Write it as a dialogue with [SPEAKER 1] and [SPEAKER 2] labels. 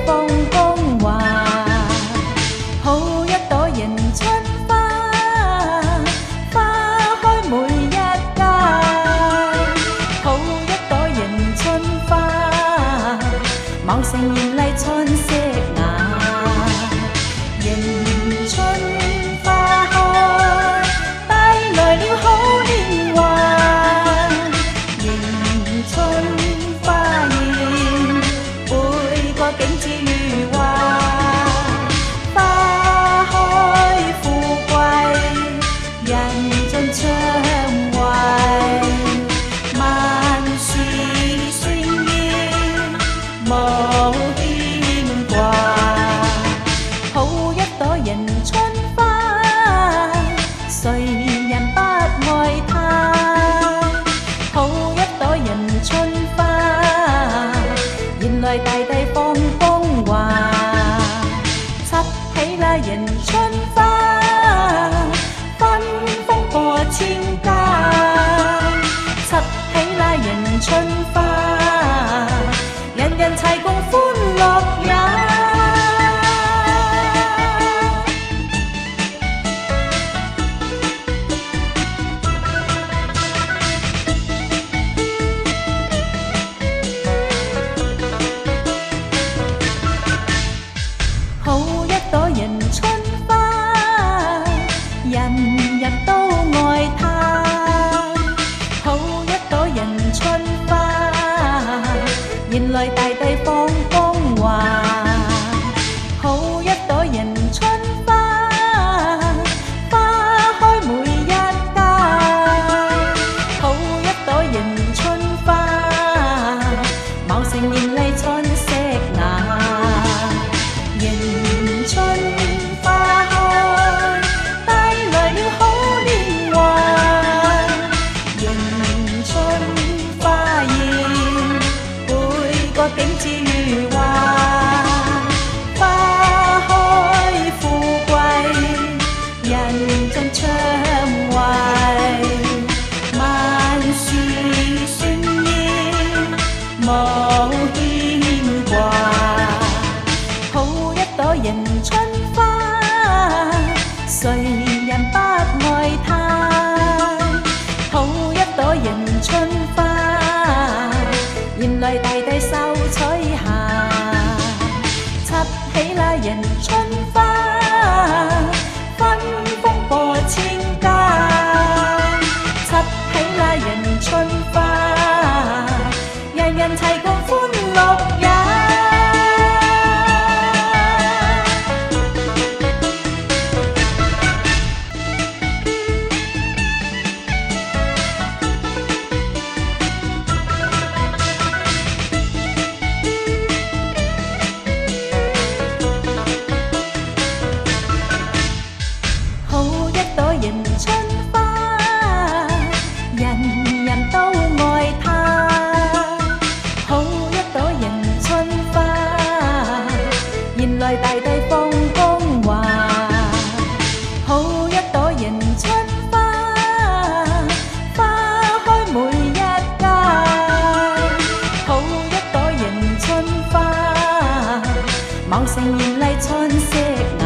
[SPEAKER 1] 放光華，好一朵迎春花，花開每一家，好一朵迎春花，茂盛豔麗春色雅，迎春花開，帶來了好年華，迎春花艷，每個景致如畫，花開富貴，人盡暢懷，萬事順意，無牽掛，好一朵迎春花，誰人不愛它？好一朵迎春花，原來大地放光華，插起啦迎春花，芬芳過千家，插起啦迎春花，人人齊共歡樂也。好一朵迎春花，人人都愛它。好一朵迎春花，原來大地放光華。好一朵迎春花，花開每一家。好一朵迎春花，茂盛豔麗春色雅。迎春花開，帶來了好年華，迎春花艷，每個景致如畫，花開富貴，人盡暢懷，萬事順意，無牽掛。好一朵迎春花，誰人不愛它？好一朵迎春花，原來大地秀取下，插起啦迎春花，芬芳過千家，插起啦迎春花，人人齊共歡樂也。迎春花，人人都愛它。好一朵迎春花，原來大地放光華。好一朵迎春花，花開每一家。好一朵迎春花，茂盛豔麗春色雅。